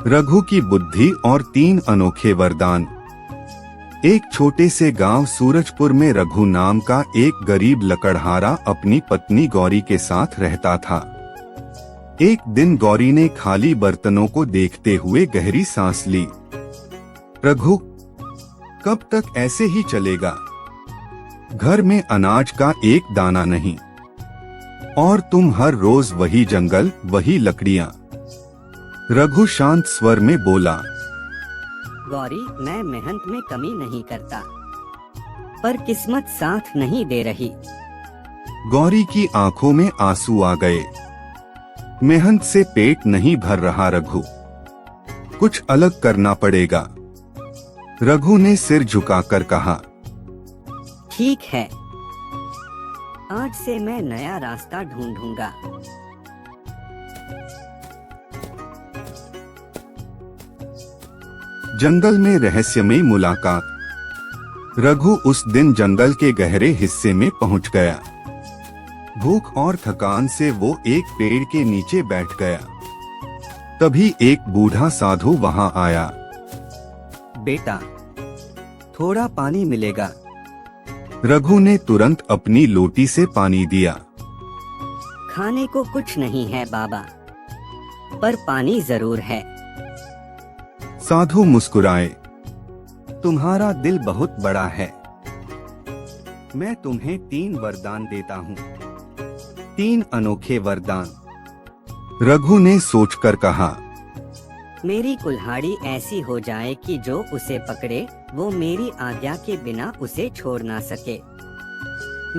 रघु की बुद्धि और 3 अनोखे वरदान। एक छोटे से गांव सूरजपुर में रघु नाम का एक गरीब लकड़हारा अपनी पत्नी गौरी के साथ रहता था। एक दिन गौरी ने खाली बर्तनों को देखते हुए गहरी सांस ली। रघु, कब तक ऐसे ही चलेगा? घर में अनाज का एक दाना नहीं, और तुम हर रोज वही जंगल, वही लकड़ियां। रघु शांत स्वर में बोला, गौरी, मैं मेहनत में कमी नहीं करता, पर किस्मत साथ नहीं दे रही। गौरी की आंखों में आंसू आ गए। मेहनत से पेट नहीं भर रहा रघु, कुछ अलग करना पड़ेगा। रघु ने सिर झुकाकर कहा, ठीक है, आज से मैं नया रास्ता ढूंढूंगा। जंगल में रहस्यमयी मुलाकात। रघु उस दिन जंगल के गहरे हिस्से में पहुंच गया। भूख और थकान से वो एक पेड़ के नीचे बैठ गया। तभी एक बूढ़ा साधु वहां आया। बेटा, थोड़ा पानी मिलेगा? रघु ने तुरंत अपनी लोटी से पानी दिया। खाने को कुछ नहीं है बाबा, पर पानी जरूर है। साधु मुस्कुराए, तुम्हारा दिल बहुत बड़ा है। मैं तुम्हें 3 वरदान देता हूँ, 3 अनोखे वरदान। रघु ने सोचकर कहा, मेरी कुल्हाड़ी ऐसी हो जाए कि जो उसे पकड़े वो मेरी आज्ञा के बिना उसे छोड़ ना सके।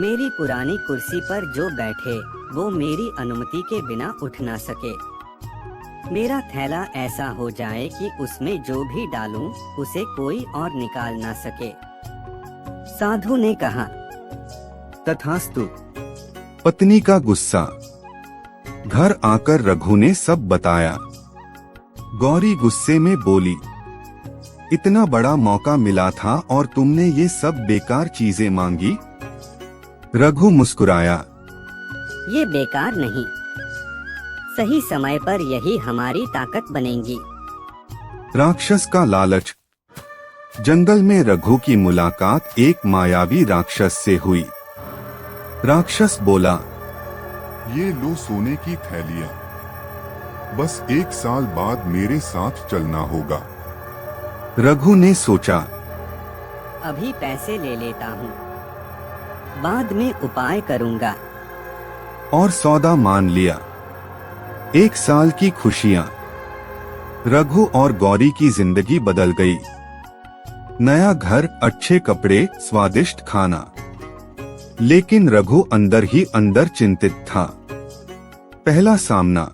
मेरी पुरानी कुर्सी पर जो बैठे वो मेरी अनुमति के बिना उठ ना सके। मेरा थैला ऐसा हो जाए कि उसमें जो भी डालूं उसे कोई और निकाल ना सके। साधु ने कहा, तथास्तु। पत्नी का गुस्सा। घर आकर रघु ने सब बताया। गौरी गुस्से में बोली, इतना बड़ा मौका मिला था और तुमने ये सब बेकार चीजें मांगी। रघु मुस्कुराया, ये बेकार नहीं, सही समय पर यही हमारी ताकत बनेगी। राक्षस का लालच। जंगल में रघु की मुलाकात एक मायावी राक्षस से हुई। राक्षस बोला, ये लो सोने की थैलियां, बस 1 साल बाद मेरे साथ चलना होगा। रघु ने सोचा, अभी पैसे ले लेता हूँ, बाद में उपाय करूँगा। और सौदा मान लिया। 1 साल की खुशियां। रघु और गौरी की जिंदगी बदल गई। नया घर, अच्छे कपड़े, स्वादिष्ट खाना। लेकिन रघु अंदर ही अंदर चिंतित था। पहला सामना।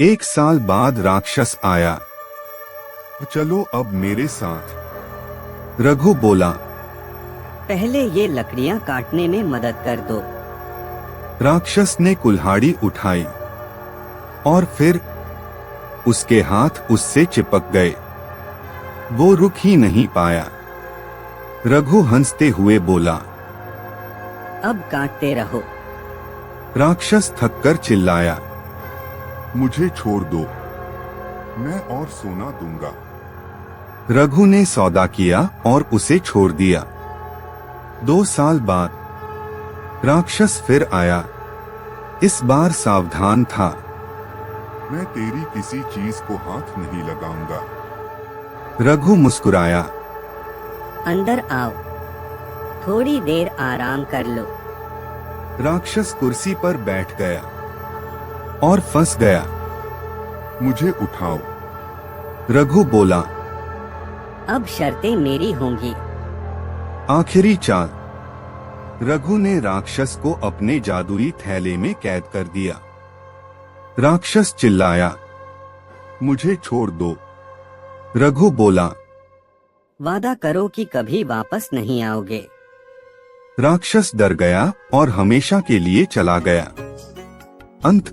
1 साल बाद राक्षस आया। चलो अब मेरे साथ। रघु बोला, पहले ये लकड़ियाँ काटने में मदद कर दो। राक्षस ने कुल्हाड़ी उठाई और फिर उसके हाथ उससे चिपक गए। वो रुक ही नहीं पाया। रघु हंसते हुए बोला, अब काटते रहो। राक्षस थककर चिल्लाया, मुझे छोड़ दो, मैं और सोना दूंगा। रघु ने सौदा किया और उसे छोड़ दिया। 2 साल बाद राक्षस फिर आया। इस बार सावधान था। मैं तेरी किसी चीज को हाथ नहीं लगाऊंगा। रघु मुस्कुराया, अंदर आओ, थोड़ी देर आराम कर लो। राक्षस कुर्सी पर बैठ गया और फंस गया। मुझे उठाओ। रघु बोला, अब शर्तें मेरी होंगी। आखिरी चाल। रघु ने राक्षस को अपने जादुई थैले में कैद कर दिया। राक्षस चिल्लाया, मुझे छोड़ दो। रघु बोला, वादा करो कि कभी वापस नहीं आओगे। राक्षस डर गया और हमेशा के लिए चला गया। अंत।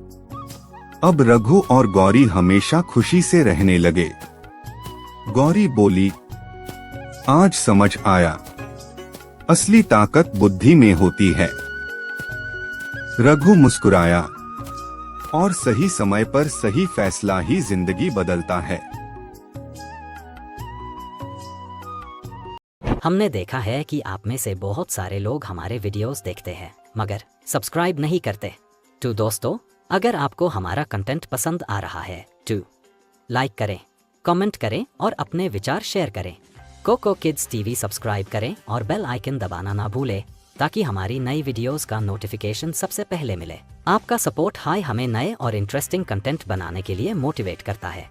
अब रघु और गौरी हमेशा खुशी से रहने लगे। गौरी बोली, आज समझ आया, असली ताकत बुद्धि में होती है। रघु मुस्कुराया, और सही समय पर सही फैसला ही जिंदगी बदलता है। हमने देखा है कि आप में से बहुत सारे लोग हमारे वीडियोस देखते हैं मगर सब्सक्राइब नहीं करते। तो दोस्तों, अगर आपको हमारा कंटेंट पसंद आ रहा है तो लाइक करें, कमेंट करें और अपने विचार शेयर करें। कोको किड्स टीवी सब्सक्राइब करें और बेल आइकन दबाना ना भूलें ताकि हमारी नई वीडियोस का नोटिफिकेशन सबसे पहले मिले। आपका सपोर्ट हमें नए और इंटरेस्टिंग कंटेंट बनाने के लिए मोटिवेट करता है।